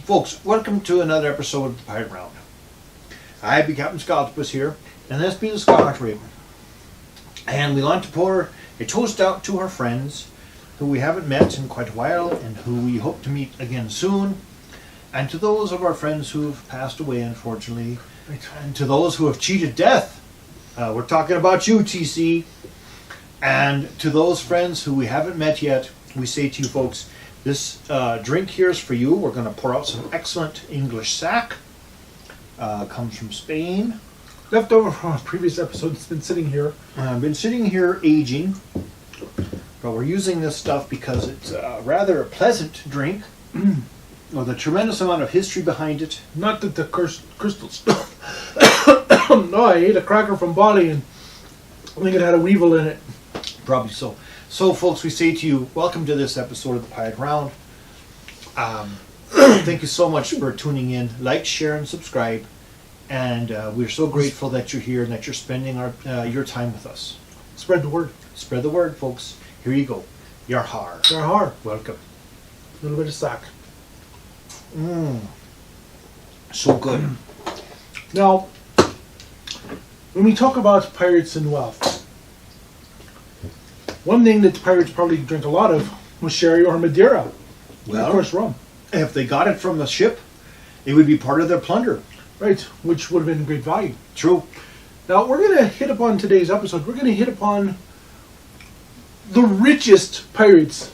Folks, welcome to another episode of the Pirate Round. I be Cap'n Skultopus here, and this be the Scarlet Raven. And we want to pour a toast out to our friends who we haven't met in quite a while and who we hope to meet again soon. And to those of our friends who have passed away, unfortunately, and to those who have cheated death. We're talking about you, TC. And to those friends who we haven't met yet, we say to you folks, this drink here is for you. We're going to pour out some excellent English sack. Comes from Spain. Left over from a previous episode. It's been sitting here. Been sitting here aging. But we're using this stuff because it's rather a pleasant drink. With a tremendous amount of history behind it. Not that the crystals. No, I ate a cracker from Bali and I think it had a weevil in it. Probably so. So, folks, we say to you, welcome to this episode of the Pirate Round. Thank you so much for tuning in. Like, share, and subscribe. And we're so grateful that you're here and that you're spending your time with us. Spread the word. Spread the word, folks. Here you go. Yarhar. Yarhar. Welcome. A little bit of sack. So good. Now, when we talk about pirates and wealth, one thing that the pirates probably drink a lot of was sherry or Madeira. Well, and of course, rum. If they got it from the ship, it would be part of their plunder. Right, which would have been great value. True. Now, we're going to hit upon today's episode, we're going to hit upon the richest pirates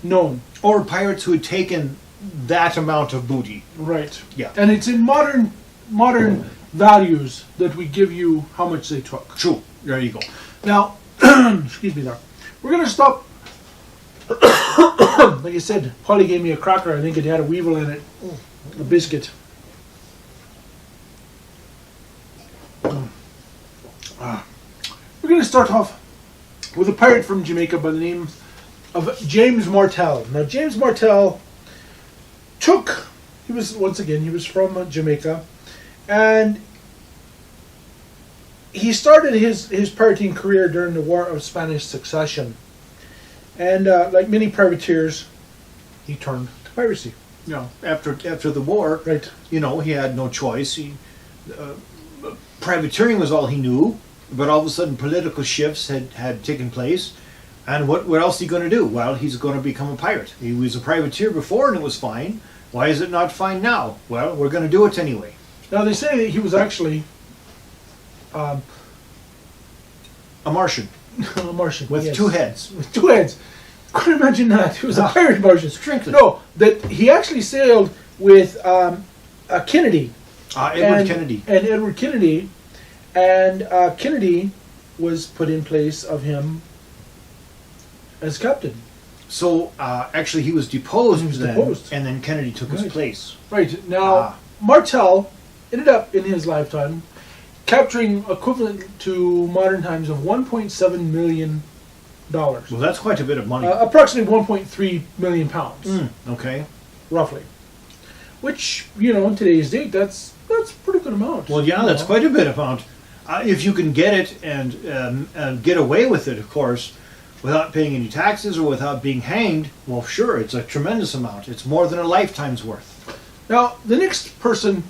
known. Or pirates who had taken that amount of booty. Right. Yeah. And it's in modern values that we give you how much they took. True. There you go. Now, excuse me there. We're going to stop. Like I said, Polly gave me a cracker. I think it had a weevil in it. A biscuit. We're going to start off with a pirate from Jamaica by the name of James Martel. Now, James Martel he was from Jamaica, and he started his pirating career during the War of Spanish Succession. And like many privateers, he turned to piracy. Yeah. After the war, right? You know, he had no choice. Privateering was all he knew, but all of a sudden political shifts had taken place. And what else is he going to do? Well, he's going to become a pirate. He was a privateer before and it was fine. Why is it not fine now? Well, we're going to do it anyway. Now, they say that he was actually a Martian. A Martian. With yes. two heads. With two heads. Couldn't imagine that. He was a pirate Martian. Strictly. No, that he actually sailed with Kennedy. Edward Kennedy. And Edward Kennedy. And Kennedy was put in place of him as captain. So, actually, he was deposed. Deposed. And then Kennedy took his place. Right. Now, Martel ended up, in his lifetime, capturing equivalent to modern times of $1.7 million. Well, that's quite a bit of money. Approximately 1.3 million pounds. Okay. Roughly. Which, in today's date, that's a pretty good amount. Well, yeah, that's quite a bit of amount. If you can get it and get away with it, of course, without paying any taxes or without being hanged, well, sure, it's a tremendous amount. It's more than a lifetime's worth. Now, the next person,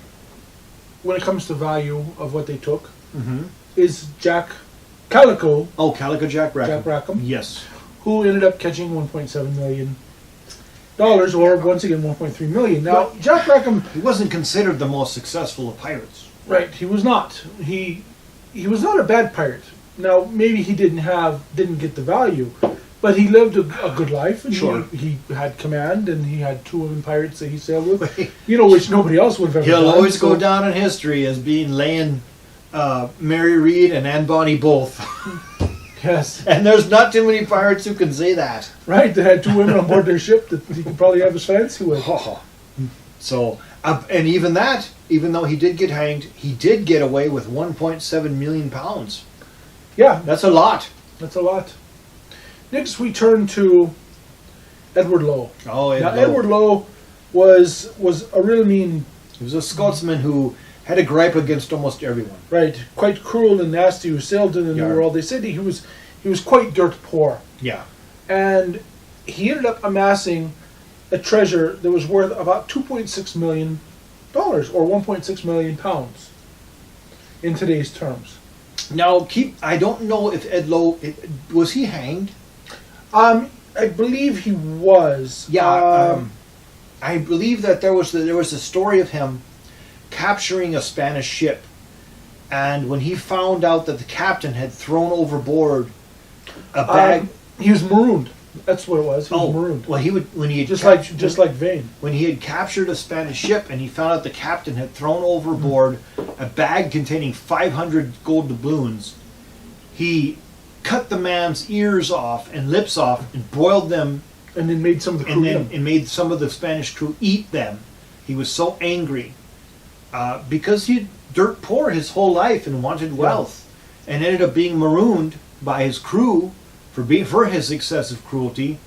when it comes to value of what they took, is Jack Calico. Oh, Calico Jack Rackham. Jack Rackham. Yes. Who ended up catching $1.7 million, or once again $1.3 million. Now, Jack Rackham, he wasn't considered the most successful of pirates. Right, he was not. He was not a bad pirate. Now, maybe he didn't get the value, but he lived a good life. And sure. He had command, and he had two women pirates that he sailed with, which nobody else would have ever done. He'll always go down in history as being laying Mary Read and Anne Bonny both. Yes. And there's not too many pirates who can say that. Right, they had two women on board their ship that he could probably have his fancy with. So, and even that, even though he did get hanged, he did get away with 1.7 million pounds. Yeah. That's a lot. That's a lot. Next, we turn to Edward Lowe. Oh, Edward Lowe was a real mean... He was a Scotsman who had a gripe against almost everyone. Right. Quite cruel and nasty, who sailed in the New World. They said he was quite dirt poor. Yeah. And he ended up amassing a treasure that was worth about $2.6 million or 1.6 million pounds in today's terms. Now, I don't know if Ed Lowe, was he hanged? I believe he was. Yeah, I believe that there was a story of him capturing a Spanish ship, and when he found out that the captain had thrown overboard a bag, he was marooned. That's what it was. He was marooned. Well, when he had just like Vane. When he had captured a Spanish ship and he found out the captain had thrown overboard a bag containing 500 gold doubloons, he cut the man's ears off and lips off and boiled them, and then made some of the crew and made some of the Spanish crew eat them. He was so angry because he'd dirt poor his whole life and wanted wealth, and ended up being marooned by his crew for his excessive cruelty,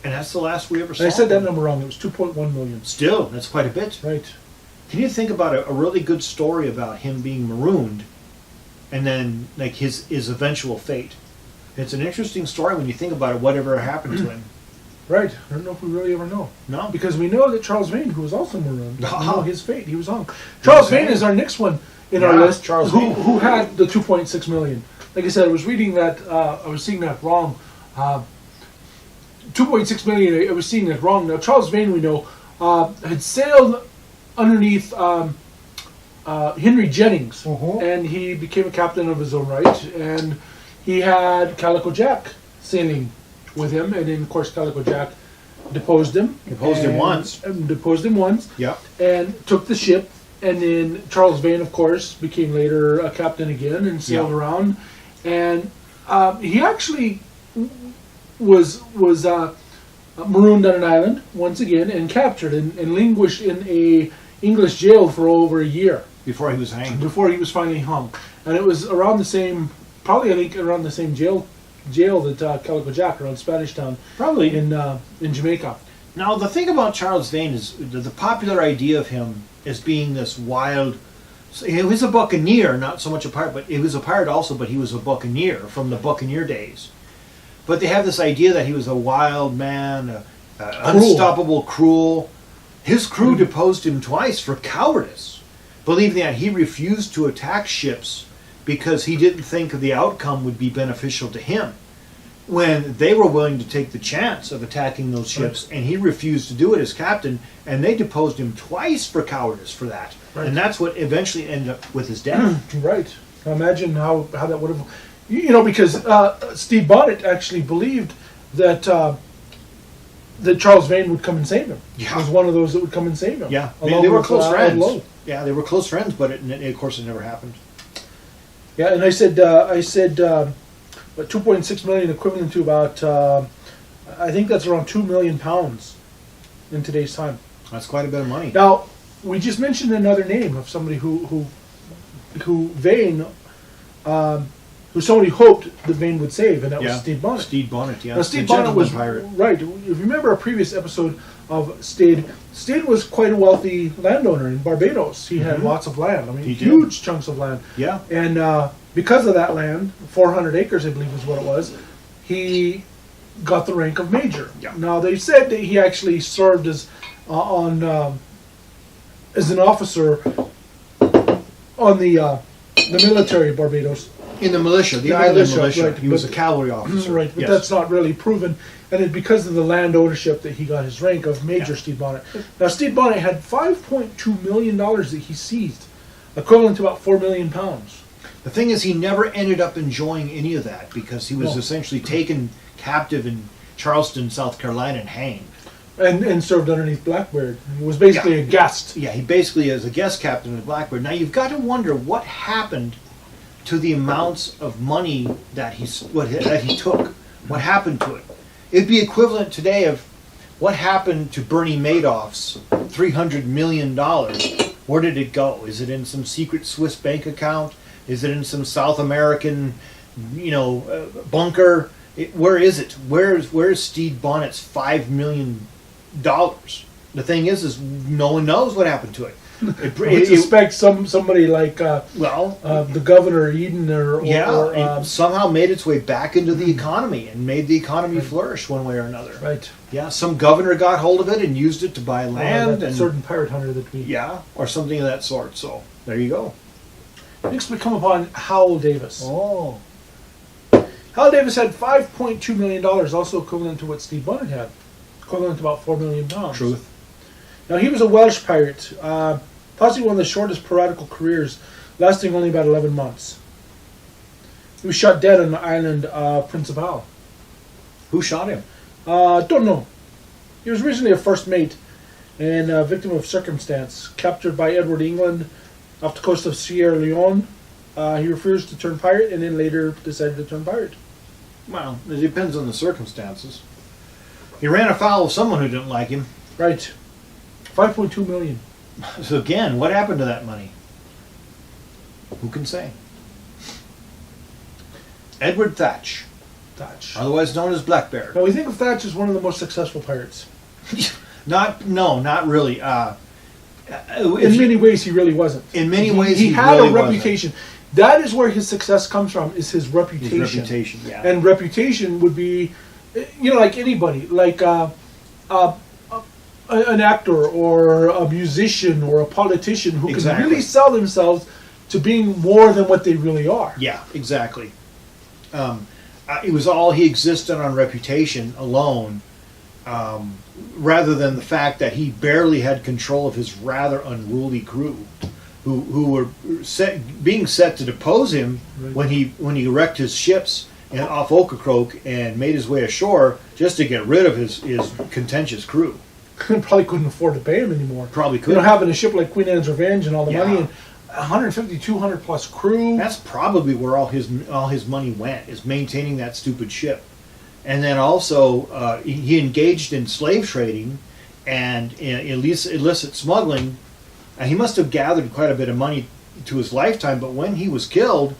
and that's the last we ever saw. I said that number wrong. It was 2.1 million. Still, that's quite a bit. Right. Can you think about a really good story about him being marooned, and then like his eventual fate? It's an interesting story when you think about it. Whatever happened to him? Right. I don't know if we really ever know. No, because we know that Charles Vane, who was also marooned, we know his fate. He was hung. Charles Vane is our next one in our list. Charles Vane, who had the 2.6 million. Like I said, I was reading that. I was seeing that wrong. 2.6 million. I was seeing that wrong. Now Charles Vane, we know, had sailed underneath Henry Jennings, and he became a captain of his own right. And he had Calico Jack sailing with him, and then of course Calico Jack deposed him. Deposed him once. Yeah. And took the ship. And then Charles Vane, of course, became later a captain again and sailed around. And he actually was marooned on an island once again and captured and languished in a English jail for over a year before he was hanged. Before he was finally hung, and it was around the same, probably I think around the same jail that Calico Jack, around Spanish Town, probably in Jamaica. Now the thing about Charles Vane is the popular idea of him as being this wild. He was a buccaneer, not so much a pirate, but he was a pirate also, but he was a buccaneer from the buccaneer days. But they have this idea that he was a wild man, unstoppable, cruel. His crew deposed him twice for cowardice, believing that he refused to attack ships because he didn't think the outcome would be beneficial to him, when they were willing to take the chance of attacking those ships, and he refused to do it as captain, and they deposed him twice for cowardice for that. Right. And that's what eventually ended up with his death. Right. Now imagine how that would have... because Steve Bonnet actually believed that that Charles Vane would come and save him. Yeah. He was one of those that would come and save him. Yeah, they were close friends. Yeah, they were close friends, but of course it never happened. Yeah, and I said 2.6 million, equivalent to about, I think that's around 2 million pounds in today's time. That's quite a bit of money. Now, we just mentioned another name of somebody who Vane, who somebody hoped that Vane would save, and that was Stede Bonnet. Stede Bonnet, yeah. Now, Stede Bonnet was pirate. Right. If you remember a previous episode of Stede was quite a wealthy landowner in Barbados. He had lots of land. I mean, huge chunks of land. Yeah. And because of that land, 400 acres, I believe, is what it was, he got the rank of major. Yeah. Now, they said that he actually served as as an officer on the military of Barbados. In the militia, the island militia. Right, he was a cavalry officer. Right, but that's not really proven. And it's because of the land ownership that he got his rank of Major Stede Bonnet. Now, Stede Bonnet had $5.2 million that he seized, equivalent to about 4 million pounds. The thing is, he never ended up enjoying any of that because he was essentially taken captive in Charleston, South Carolina, and hanged. And served underneath Blackbeard. He was basically a guest. Yeah, he basically is a guest captain of Blackbeard. Now, you've got to wonder what happened to the amounts of money that he took. What happened to it? It'd be equivalent today of what happened to Bernie Madoff's $300 million. Where did it go? Is it in some secret Swiss bank account? Is it in some South American, bunker? Where is it? Where's Stede Bonnet's $5 million? The thing is no one knows what happened to it. I would suspect somebody like the governor Eden or somehow made its way back into the economy and made the economy flourish one way or another. Right. Yeah, some governor got hold of it and used it to buy land. And certain pirate hunter that we... Yeah, or something of that sort. So, there you go. Next we come upon Howell Davis. Oh. Howell Davis had $5.2 million, also equivalent to what Steve Bonnet had. Equivalent to about £4 million. Truth. Now, he was a Welsh pirate, possibly one of the shortest piratical careers, lasting only about 11 months. He was shot dead on the island Principal. Who shot him? Don't know. He was originally a first mate and a victim of circumstance. Captured by Edward England off the coast of Sierra Leone, he refused to turn pirate and then later decided to turn pirate. Well, it depends on the circumstances. He ran afoul of someone who didn't like him. Right. $5.2 million. So again, what happened to that money? Who can say? Edward Thatch. Otherwise known as Blackbeard. Now we think of Thatch as one of the most successful pirates. Not really. In many ways, he really wasn't. In many ways, he had really a reputation. Wasn't. That is where his success comes from. Is his reputation. His reputation, yeah. And reputation would be, like anybody, like an actor or a musician or a politician who can really sell themselves to being more than what they really are. Yeah, exactly. It was all he existed on reputation alone, rather than the fact that he barely had control of his rather unruly crew, who were being set to depose him when he wrecked his ships off Ocracoke and made his way ashore just to get rid of his contentious crew. Probably couldn't afford to pay him anymore. Probably couldn't. Having a ship like Queen Anne's Revenge and all the money and 150, 200 plus crew. That's probably where all his money went, is maintaining that stupid ship. And then also he engaged in slave trading and illicit smuggling. And he must have gathered quite a bit of money to his lifetime. But when he was killed,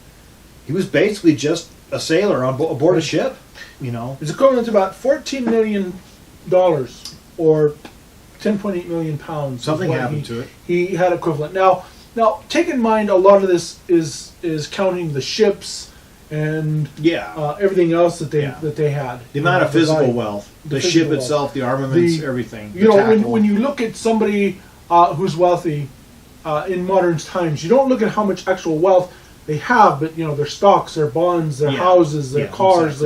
he was basically just a sailor aboard a ship. It's equivalent to about $14 million. Or 10.8 million pounds. Something happened to it. He had equivalent. Now, take in mind, a lot of this is counting the ships and everything else that they had. The amount of physical wealth, the ship itself, the armaments, everything. When you look at somebody who's wealthy in modern times, you don't look at how much actual wealth they have, but their stocks, their bonds, their houses, their cars,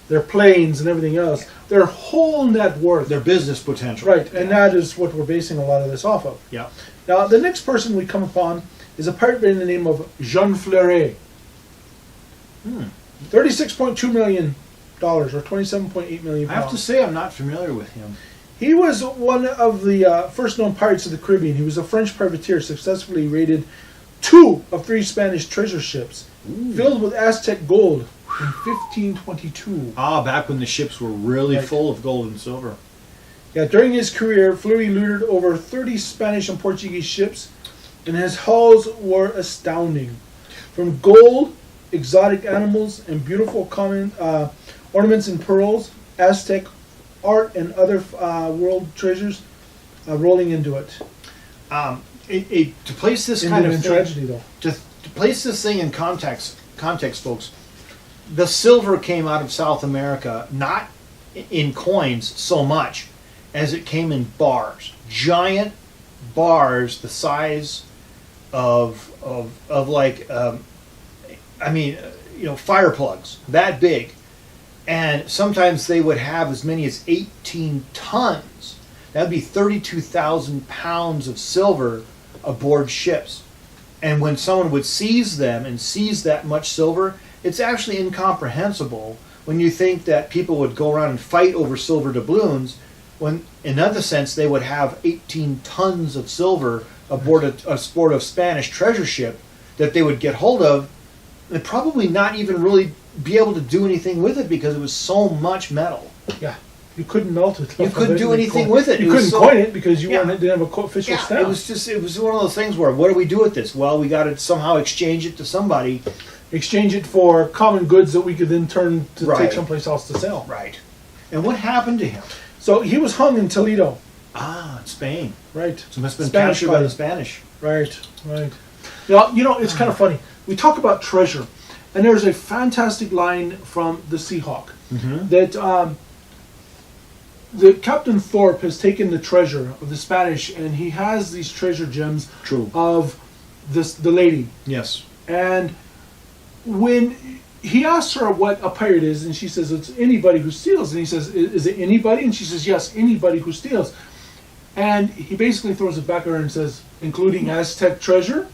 their planes, and everything else. Their whole net worth. Their business potential. Right, and that is what we're basing a lot of this off of. Yeah. Now, the next person we come upon is a pirate by the name of Jean Fleuret. $36.2 million, or 27.8 million pounds. I have to say I'm not familiar with him. He was one of the first known pirates of the Caribbean. He was a French privateer, successfully raided 2 of 3 Spanish treasure ships, filled with Aztec gold. In 1522. Back when the ships were really full of gold and silver. Yeah, during his career, Fleury looted over 30 Spanish and Portuguese ships, and his hauls were astounding. From gold, exotic animals, and beautiful common ornaments and pearls, Aztec art, and other world treasures rolling into it. To place this kind of thing, tragedy, though. To place this thing in context, folks. The silver came out of South America not in coins so much as it came in bars, giant bars the size of fire plugs, that big, and sometimes they would have as many as 18 tons. That'd be 32,000 pounds of silver aboard ships, and when someone would seize them and seize that much silver, it's actually incomprehensible when you think that people would go around and fight over silver doubloons when, in another sense, they would have 18 tons of silver aboard a Spanish treasure ship that they would get hold of and probably not even really be able to do anything with it because it was so much metal. Yeah. You couldn't melt it. You couldn't do anything with it. You couldn't coin it because you didn't have a official stamp. It was one of those things where, what do we do with this? Well, we got to somehow exchange it to somebody. Exchange it for common goods that we could then turn to take someplace else to sell. Right. And what happened to him? So he was hung in Toledo. Spain. Right. So he must have been captured by the Spanish. Right. Now, it's kind of funny. We talk about treasure, and there's a fantastic line from the Seahawk that the Captain Thorpe has taken the treasure of the Spanish, and he has these treasure gems of the lady. Yes. And when he asks her what a pirate is, and she says it's anybody who steals, and he says, is it anybody? And she says, yes, anybody who steals. And he basically throws it back at her and says, including Aztec treasure?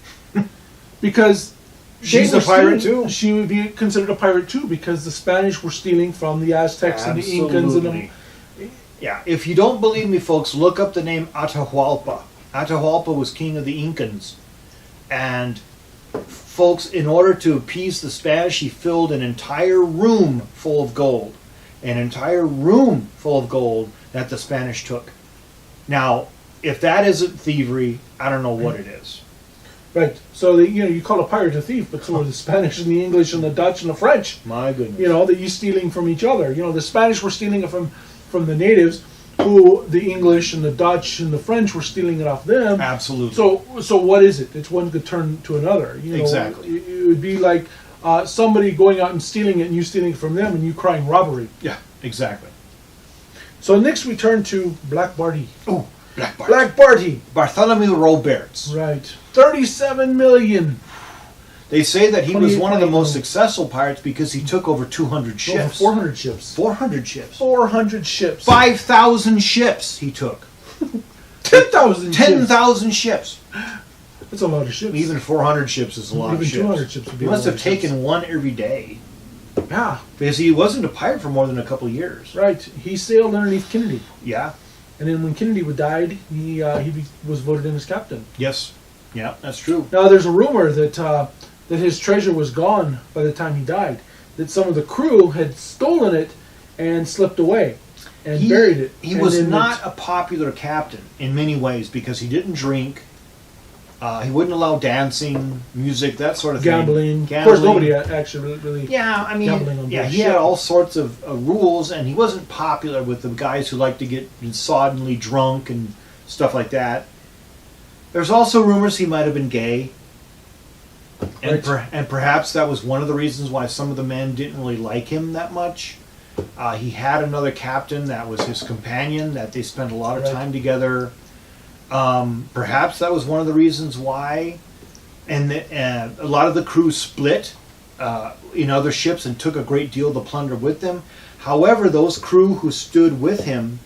Because she's a pirate too. She would be considered a pirate too, because the Spanish were stealing from the Aztecs and the Incans and the... Yeah, if you don't believe me, folks, look up the name Atahualpa. Atahualpa was king of the Incans. And, folks, in order to appease the Spanish, he filled an entire room full of gold. An entire room full of gold that the Spanish took. Now, if that isn't thievery, I don't know what it is. Right. So, you call a pirate a thief, but so are the Spanish and the English and the Dutch and the French. My goodness. That you're stealing from each other. The Spanish were stealing it from the natives, who the English and the Dutch and the French were stealing it off them. Absolutely. So what is it? It's one could turn to another. Exactly. It would be like somebody going out and stealing it, and you stealing it from them, and you crying robbery. Yeah, exactly. So next we turn to Black Barty. Oh, Black Barty. Black Barty. Bear'tholomew Ro'bearts. Right. 37 million. They say that he was one of the most successful pirates because he took over 200 ships. Over 400 ships. 400 ships. 400 ships. 5,000 ships he took. 10,000 ships. 10,000 ships. That's a lot of ships. Even 400 ships is a lot of ships. Even 200 ships would be He must a lot have of ships. taken one every day. Yeah. Because he wasn't a pirate for more than a couple of years. Right. He sailed underneath Kennedy. Yeah. And then when Kennedy died, he was voted in as captain. Yes. Yeah, that's true. Now there's a rumor that his treasure was gone by the time he died. That some of the crew had stolen it and slipped away and buried it. He was not a popular captain in many ways because he didn't drink. He wouldn't allow dancing, music, that sort of gambling. thing. Of course, nobody actually really. Yeah, I mean, on he had all sorts of rules, and he wasn't popular with the guys who like to get soddenly drunk and stuff like that. There's also rumors he might have been gay, and, Right. and perhaps that was one of the reasons why some of the men didn't really like him that much. He had another captain that was his companion, that they spent a lot of Right. time together. Perhaps that was one of the reasons why, and a lot of the crew split in other ships and took a great deal of the plunder with them. However, those crew who stood with him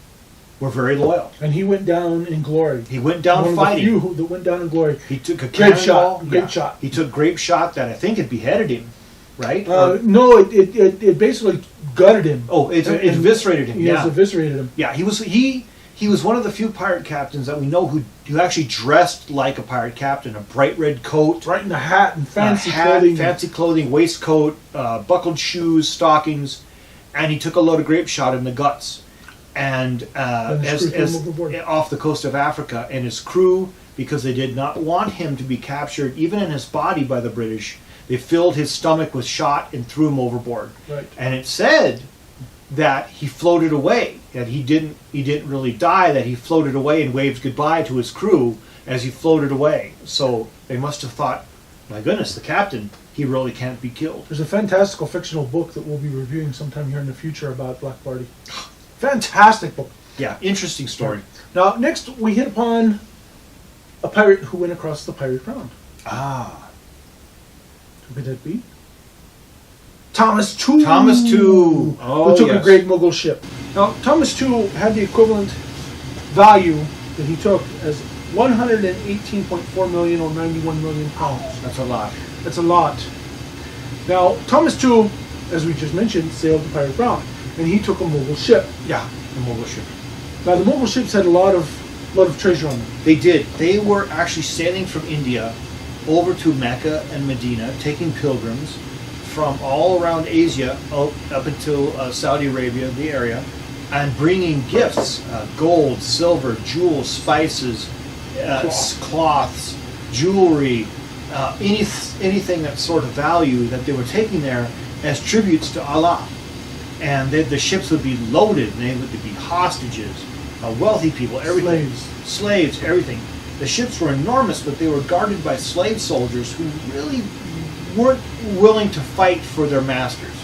were very loyal. And he went down in glory. He went down One fighting. of the few that went down in glory. He took a Great cannonball. shot. Great shot. He took grape shot that I think it beheaded him, right? No, it basically gutted him. Oh, it And- eviscerated him. Yes, Yeah, eviscerated him. yeah. He was one of the few pirate captains that we know who actually dressed like a pirate captain. A bright red coat, Right in the hat and fancy hat, clothing. fancy clothing, waistcoat, buckled shoes, stockings, and he took a load of grape shot in the guts, and And screwed him overboard. off the coast of Africa. And his crew, because they did not want him to be captured, even in his body, by the British, they filled his stomach with shot and threw him overboard. Right. And it said that he floated away, that he didn't really die, that he floated away and waved goodbye to his crew as he floated away. So they must have thought, my goodness, the captain, he really can't be killed. There's a fantastical fictional book that we'll be reviewing sometime here in the future about Black Barty. Fantastic book. Yeah, interesting story. Now, next we hit upon a pirate who went across the pirate ground. Ah, Who could that be? Thomas Tew. Thomas Tew. Oh, who took a yes. great Mughal ship. Now, Thomas Tew had the equivalent value that he took as 118.4 million or 91 million pounds. That's a lot. That's a lot. Now, Thomas Tew, as we just mentioned, sailed the pirate ground, and he took a Mughal ship. Yeah, the Mughal ship. Now, the Mughal ships had a lot of treasure on them. They did. They were actually sailing from India over to Mecca and Medina, taking pilgrims from all around Asia up until Saudi Arabia, the area, and bringing gifts, gold, silver, jewels, spices, cloths, jewelry, anything that sort of value that they were taking there as tributes to Allah. And the ships would be loaded, and they would be hostages, wealthy people, everything. Slaves. Slaves, everything. The ships were enormous, but they were guarded by slave soldiers who really weren't willing to fight for their masters.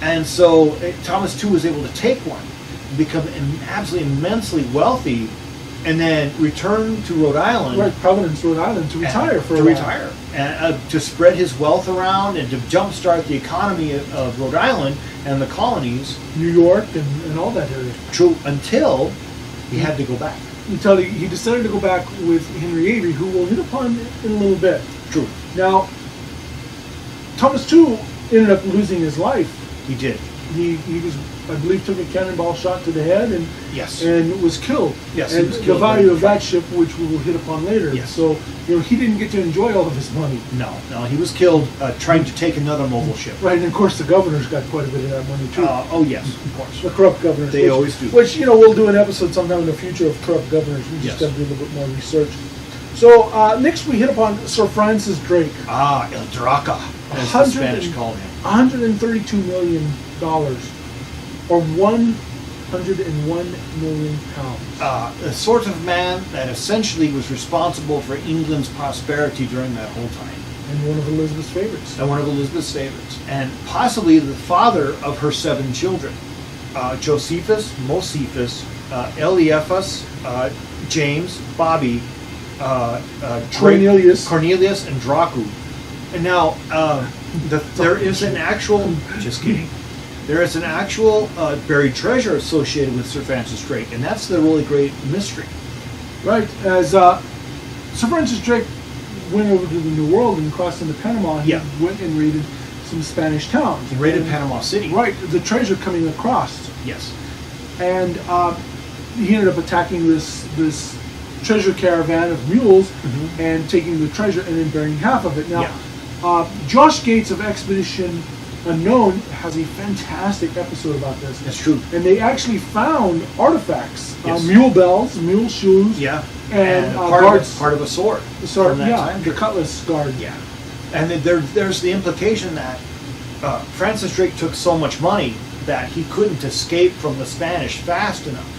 And so Thomas II was able to take one, become absolutely immensely wealthy, and then return to Rhode Island. Right, Providence, Rhode Island, to retire for a to while. retire, and to spread his wealth around and to jumpstart the economy of Rhode Island and the colonies. New York and all that area. True, until he had to go back. Until he decided to go back with Henry VIII, who we'll hit upon in a little bit. True. Now, Thomas II ended up losing his life. He did. He was, I believe, took a cannonball shot to the head and Yes. and was killed. Yes, he and was the killed. value of that ship, which we will hit upon later. Yes. So he didn't get to enjoy all of his money. No, he was killed trying to take another mobile ship. Right, and of course the governors got quite a bit of that money too. Oh yes, of course. The corrupt governors. They always do. Which we'll do an episode sometime in the future of corrupt governors. We just Yes. got to do a little bit more research. So next we hit upon Sir Francis Drake. El Draca, as the Spanish called him. $132 million, or 101 million pounds. A sort of man that essentially was responsible for England's prosperity during that whole time. And one of Elizabeth's favorites. And one of Elizabeth's favorites. And possibly the father of her 7 children. Josephus, Mosiphus, Eliphas, James, Bobby, Cornelius, and Dracu. And now, there is an actual, just kidding, there is an actual buried treasure associated with Sir Francis Drake, and that's the really great mystery. Right, as Sir Francis Drake went over to the New World and crossed into Panama, he went and raided some Spanish towns. He raided Panama City. Right, the treasure coming across. Yes. And he ended up attacking this treasure caravan of mules and taking the treasure and then burying half of it. Now, Josh Gates of Expedition Unknown has a fantastic episode about this. That's true. And they actually found artifacts, mule bells, mule shoes, and part of a sword. The sword, from that time the period. cutlass guard. Yeah. And then there's the implication that Francis Drake took so much money that he couldn't escape from the Spanish fast enough.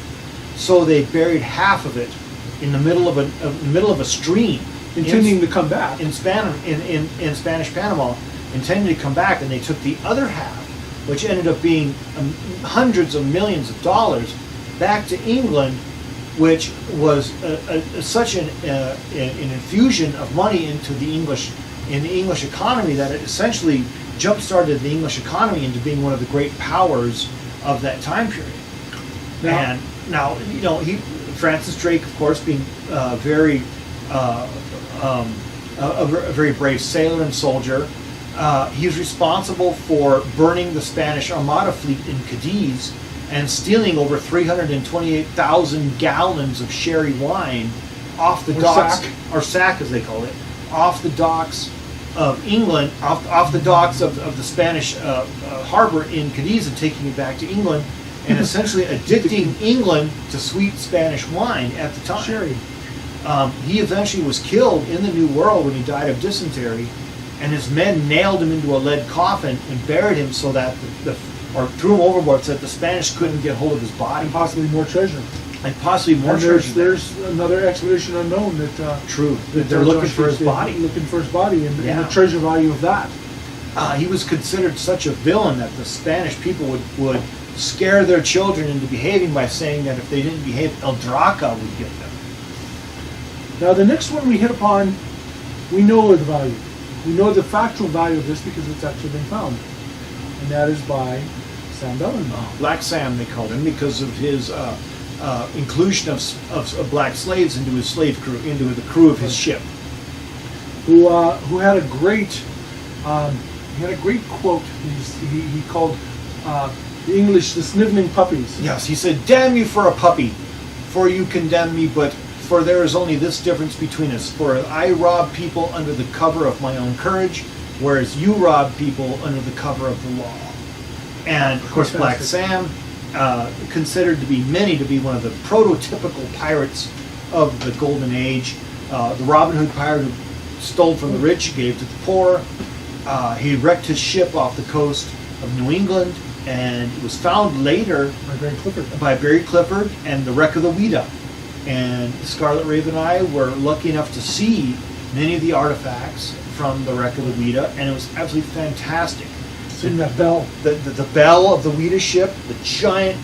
So they buried half of it in the middle of a stream, intending to come back in Spanish Panama, intending to come back, and they took the other half, which ended up being hundreds of millions of dollars, back to England, which was such an infusion of money into the English economy that it essentially jump-started the English economy into being one of the great powers of that time period. Now, Francis Drake, of course, being a very brave sailor and soldier, he's responsible for burning the Spanish Armada fleet in Cadiz and stealing over 328,000 gallons of sherry wine off the docks, or sack as they call it, off the docks of England, off the docks of the Spanish harbor in Cadiz, and taking it back to England, and essentially addicting England to sweet Spanish wine at the time. Sherry. He eventually was killed in the New World when he died of dysentery, and his men nailed him into a lead coffin and buried him so that or threw him overboard so that the Spanish couldn't get hold of his body. And possibly more treasure. And possibly more treasure. There's another expedition unknown that they're looking for his body. Looking for his body and the treasure value of that. He was considered such a villain that the Spanish people would scare their children into behaving by saying that if they didn't behave, El Draca would get them. Now the next one we hit upon, we know the value. We know the factual value of this because it's actually been found. And that is by Sam Bellarmine. Black Sam, they called him, because of his inclusion of black slaves into his slave crew, into the crew of his ship. Who had a great quote. He called the English the sniveling puppies. Yes, he said, "Damn you for a puppy, for you condemn me, but for there is only this difference between us. For I rob people under the cover of my own courage, whereas you rob people under the cover of the law." And of course, Black Sam, considered to be one of the prototypical pirates of the Golden Age, the Robin Hood pirate who stole from the rich, gave to the poor. He wrecked his ship off the coast of New England, and it was found later by Barry Clifford and the wreck of the Ouida. And Scarlet Raven and I were lucky enough to see many of the artifacts from the wreck of the Ouida, and it was absolutely fantastic. Seeing that bell. The bell of the Ouida ship, the giant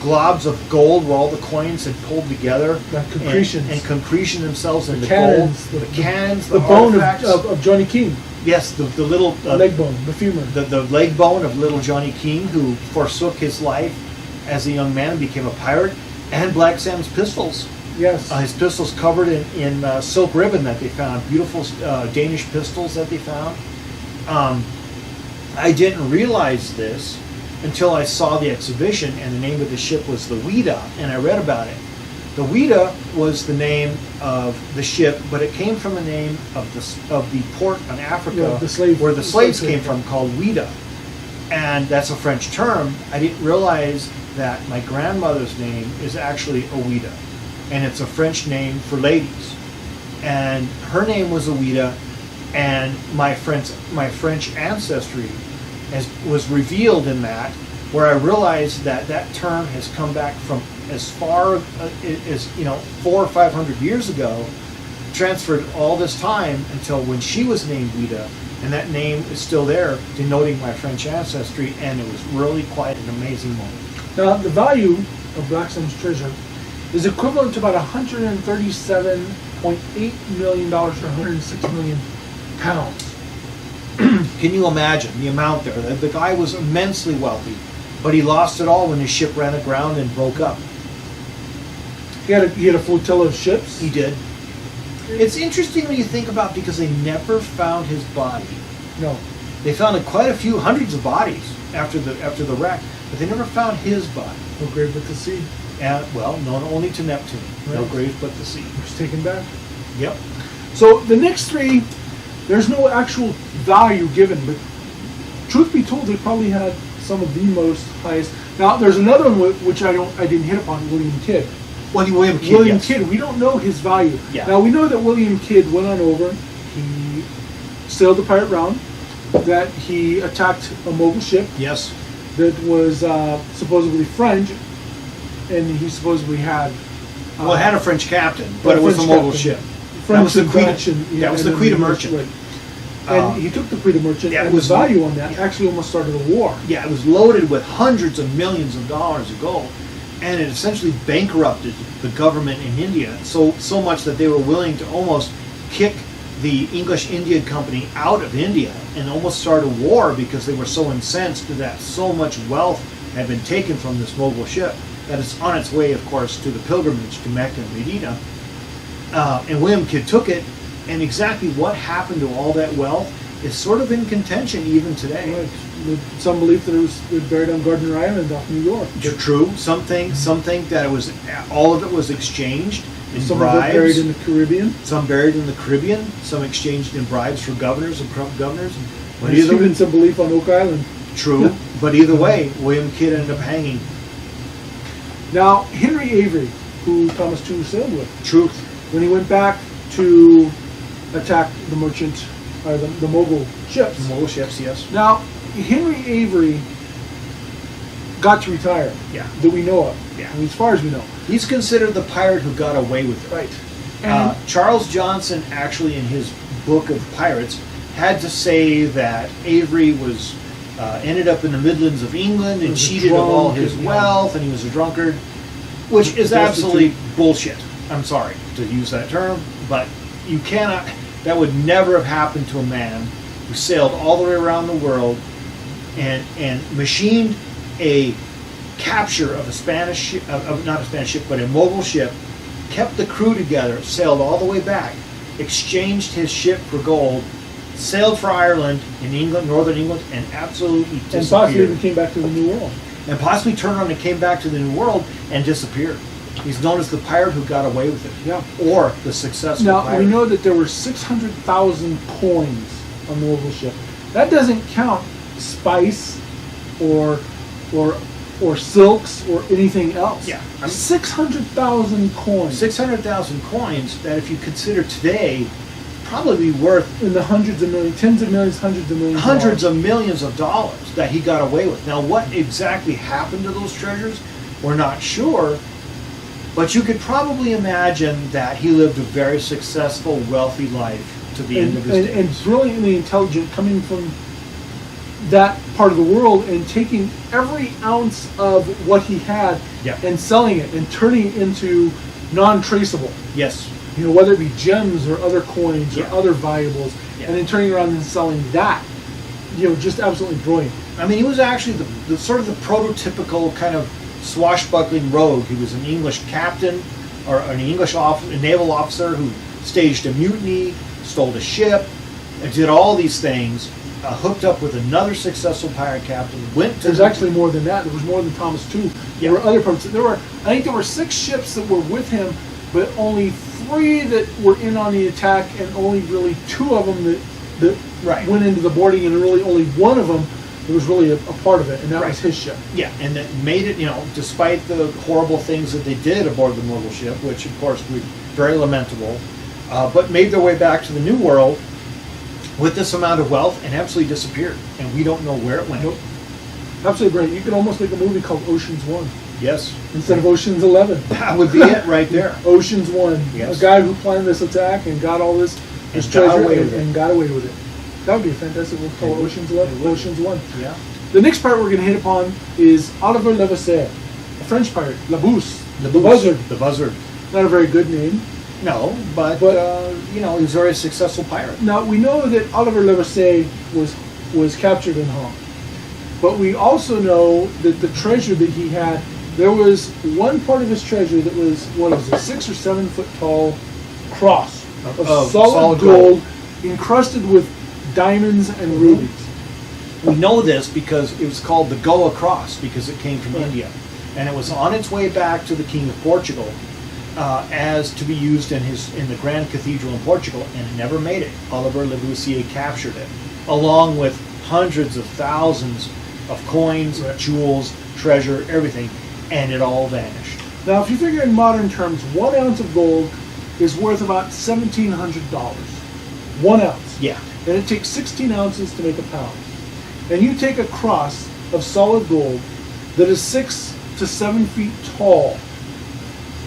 globs of gold where all the coins had pulled together, and concretion themselves in the cannons, gold, the cannons, the bone of Johnny King. Yes, the little leg bone, the femur. The leg bone of little Johnny King, who forsook his life as a young man and became a pirate, and Black Sam's pistols. Yes. His pistols covered in silk ribbon that they found, beautiful Danish pistols that they found. I didn't realize this until I saw the exhibition, and the name of the ship was the Ouida, and I read about it. The Ouida was the name of the ship, but it came from the name of the port in Africa where the slaves came from, called Ouida. And that's a French term. I didn't realize that my grandmother's name is actually Ouida, and it's a French name for ladies. And her name was Ouida, and my French ancestry was revealed in that, where I realized that that term has come back from as far as 400 or 500 years ago, transferred all this time until when she was named Ouida, and that name is still there, denoting my French ancestry, and it was really quite an amazing moment. Now, the value of Black Sam's treasure is equivalent to about $137.8 million, or 106 million pounds. Can you imagine the amount there? The guy was immensely wealthy, but he lost it all when his ship ran aground and broke up. He had a flotilla of ships. He did. It's interesting when you think about, because they never found his body. No. They found quite a few, hundreds of bodies after the wreck, but they never found his body. No grave but the sea. And, well, known only to Neptune. Right. No grave but the sea. It was taken back. Yep. So the next three, there's no actual value given, but truth be told, they probably had some of the most highest. Now, there's another one which I didn't hit upon, William Kidd. William Kidd, yes. Kidd, we don't know his value. Yeah. Now, we know that William Kidd went on over, he sailed the pirate round, that he attacked a Mogul ship. Yes. That was supposedly French, and he supposedly had... it had a French captain, but it was a Mogul ship. That was the Queen Merchant. Right. And he took the Queen Merchant, and the value on that actually almost started a war. Yeah, it was loaded with hundreds of millions of dollars of gold, and it essentially bankrupted the government in India so much that they were willing to almost kick the English Indian Company out of India and almost start a war, because they were so incensed that so much wealth had been taken from this Mogul ship that it's on its way, of course, to the pilgrimage to Mecca and Medina. And William Kidd took it, and exactly what happened to all that wealth is sort of in contention even today. Right. With some belief that it was buried on Gardner Island off New York. True. Some think that it was, all of it was exchanged in some bribes. Some of it buried in the Caribbean. Some buried in the Caribbean. Some exchanged in bribes for governors and corrupt governors. But there's even some belief on Oak Island. True. But either way, William Kidd ended up hanging. Now, Henry Avery, who Thomas Tew sailed with. Truth. When he went back to attack the merchant, or the Mogul ships. The Mogul ships, yes. Now, Henry Avery got to retire. Yeah. That we know of. Yeah. I mean, as far as we know. He's considered the pirate who got away with it. Right. And Charles Johnson, actually, in his book of pirates, had to say that Avery was ended up in the Midlands of England and cheated of all his wealth, and he was a drunkard, which is absolutely bullshit. I'm sorry to use that term, but you cannot. That would never have happened to a man who sailed all the way around the world and machined a capture of a Spanish ship, not a Spanish ship, but a Mogul ship, kept the crew together, sailed all the way back, exchanged his ship for gold, sailed for Ireland in England, northern England, and absolutely disappeared. And possibly even came back to the New World. And possibly turned around and came back to the New World and disappeared. He's known as the pirate who got away with it. Yeah. Or the successful pirate. Now, we know that there were 600,000 coins on the Mogul ship. That doesn't count spice or silks or anything else. Yeah. 600,000 coins. 600,000 coins that, if you consider today, probably be worth in the hundreds of millions, tens of millions, hundreds of millions. Hundreds of millions of dollars that he got away with. Now, what exactly happened to those treasures, we're not sure. But you could probably imagine that he lived a very successful, wealthy life to the end of his days. And brilliantly intelligent, coming from that part of the world and taking every ounce of what he had and selling it and turning it into non-traceable. Yes. You know, whether it be gems or other coins or other valuables, and then turning around and selling that. You know, just absolutely brilliant. I mean, he was actually the sort of the prototypical kind of swashbuckling rogue. He was an English captain or an English naval officer who staged a mutiny, stole a ship, and did all these things. Hooked up with another successful pirate captain. There's actually more than that. There was more than Thomas too. There were other parts. I think there were 6 ships that were with him, but only 3 that were in on the attack, and only really 2 of them that went into the boarding, and really only 1 of them that was really a part of it, and that was his ship. Yeah, and that made it, you know, despite the horrible things that they did aboard the mortal ship, which of course were very lamentable, but made their way back to the New World with this amount of wealth and absolutely disappeared, and we don't know where it went. Nope. Absolutely brilliant. You could almost make a movie called Ocean's 1. Yes. Instead of Ocean's 11. That would be it right there. Ocean's 1. Yes. A guy who planned this attack and got all this treasure and got away with it. That would be a fantastic one called Ocean's 11. Ocean's 1. Yeah. The next pirate we're going to hit upon is Oliver Levasseur, a French pirate. La Bourse. The Buzzard. The Buzzard. Not a very good name. No, but you know, he's a very successful pirate. Now, we know that Oliver Levasseur was captured in Hong. But we also know that the treasure that he had, there was one part of his treasure that was, what is it, 6 or 7 foot tall cross of solid gold encrusted with diamonds and rubies. We know this because it was called the Goa Cross because it came from India. And it was on its way back to the King of Portugal as to be used in the Grand Cathedral in Portugal, and it never made it. Oliver Levasseur captured it, along with hundreds of thousands of coins, jewels, treasure, everything, and it all vanished. Now, if you figure in modern terms, 1 ounce of gold is worth about $1,700. 1 ounce. Yeah. And it takes 16 ounces to make a pound. And you take a cross of solid gold that is 6 to 7 feet tall.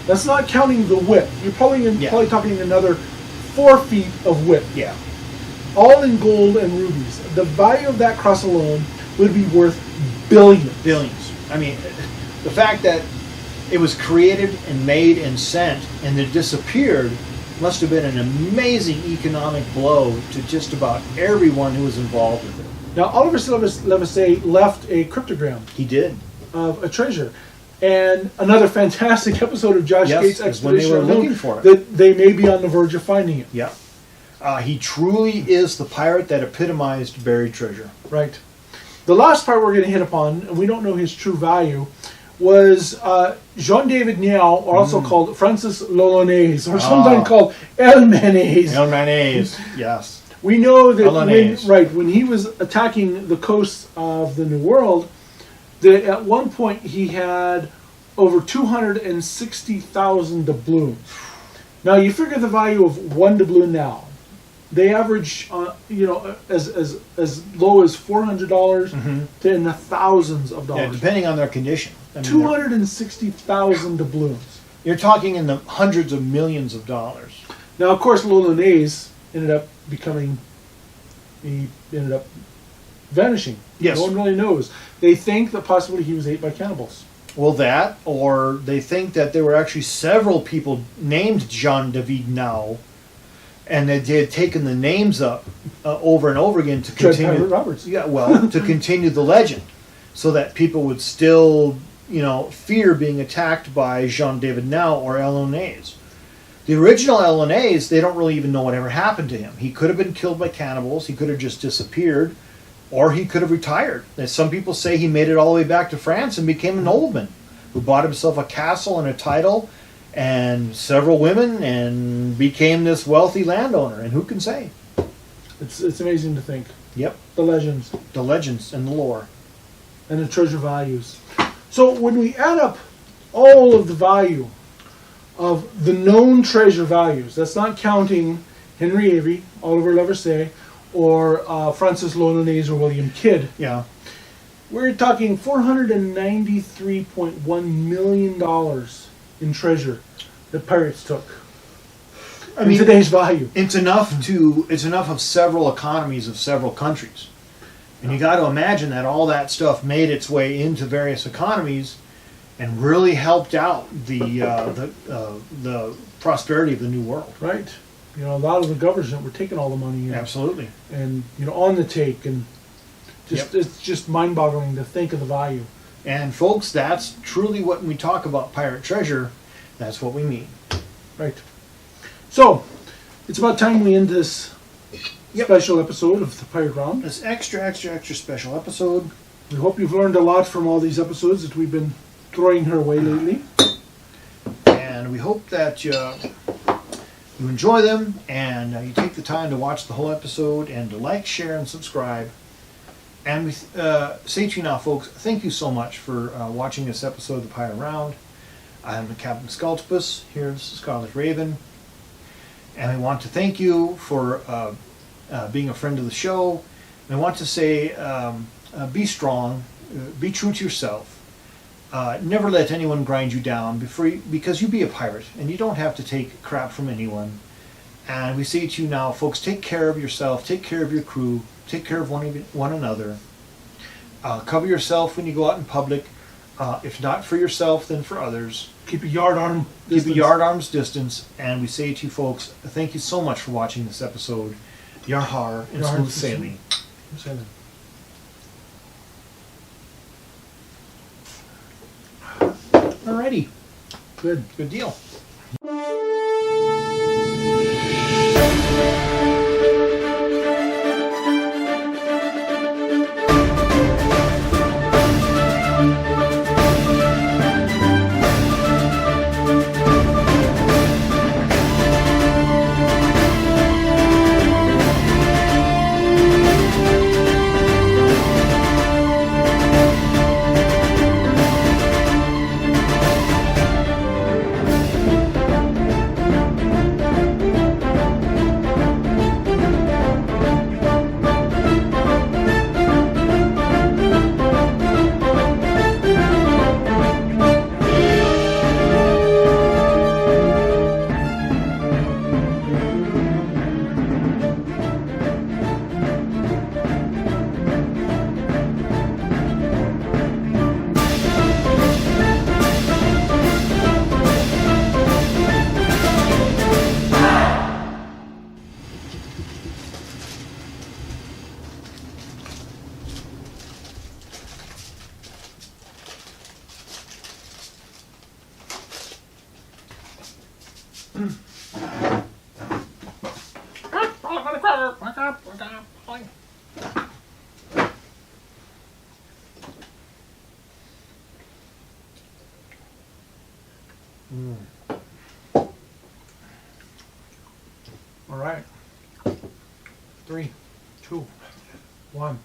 That's not counting the width. You're probably talking another 4 feet of width. Yeah. All in gold and rubies. The value of that cross alone would be worth billions. Billions. I mean, the fact that it was created and made and sent and then disappeared must have been an amazing economic blow to just about everyone who was involved with it. Now, Oliver Levasseur left a cryptogram. He did. Of a treasure. And another fantastic episode of Josh Gates' Expedition when they were looking for it. That they may be on the verge of finding it. Yeah. He truly is the pirate that epitomized buried treasure. Right. The last part we're going to hit upon, and we don't know his true value, was Jean-David Niel, or also called Francis l'Olonnaise, or sometimes called El Mayonnaise. El Mayonnaise, yes. We know that when he was attacking the coasts of the New World, that at one point he had over 260,000 doubloons. Now you figure the value of 1 doubloon now. They average, as low as $400 to in the thousands of dollars. Yeah, depending on their condition. I mean, 260,000 doubloons. You're talking in the hundreds of millions of dollars. Now, of course, l'Olonnaise ended up vanishing. Yes. No one really knows. They think that possibly he was ate by cannibals. Well, that, or they think that there were actually several people named Jean-David Niel, and they had taken the names up over and over again to continue. Roberts. Yeah, well, to continue the legend, so that people would still, fear being attacked by Jean-David Niel or Elonnaise. The original Elonnaise, they don't really even know whatever happened to him. He could have been killed by cannibals. He could have just disappeared, or he could have retired. And some people say he made it all the way back to France and became a nobleman who bought himself a castle and a title and several women and became this wealthy landowner. And who can say? It's amazing to think. Yep. The legends. The legends and the lore. And the treasure values. So when we add up all of the value of the known treasure values, that's not counting Henry Avery, Oliver Levasseur, or Francis l'Olonnaise or William Kidd. Yeah. We're talking $493.1 million in treasure that pirates took. I mean, today's value. it's enough of several economies of several countries. And you got to imagine that all that stuff made its way into various economies and really helped out the prosperity of the new world. Right. You know, a lot of the government were taking all the money in. Absolutely. And, you know, on the take, and just it's just mind-boggling to think of the value. And folks, that's truly what, when we talk about pirate treasure, that's what we mean. Right. So, it's about time we end this special episode of the Pirate Round. This extra special episode. We hope you've learned a lot from all these episodes that we've been throwing her way lately. And we hope that you enjoy them, and you take the time to watch the whole episode, and to like, share, and subscribe. And we say to you now, folks, thank you so much for watching this episode of the Pirate Round. I'm Cap'n Skultopus, here is Scarlet Raven. And we want to thank you for being a friend of the show. And I want to say, be strong, be true to yourself. Never let anyone grind you down because you be a pirate, and you don't have to take crap from anyone. And we say to you now, folks, take care of yourself, take care of your crew, take care of one another. Cover yourself when you go out in public. If not for yourself, then for others. Keep a yardarm distance. Keep a yardarm's distance. And we say to you folks, thank you so much for watching this episode. Yarhar and smooth sailing. Alrighty. Good deal. All right. 3, 2, 1.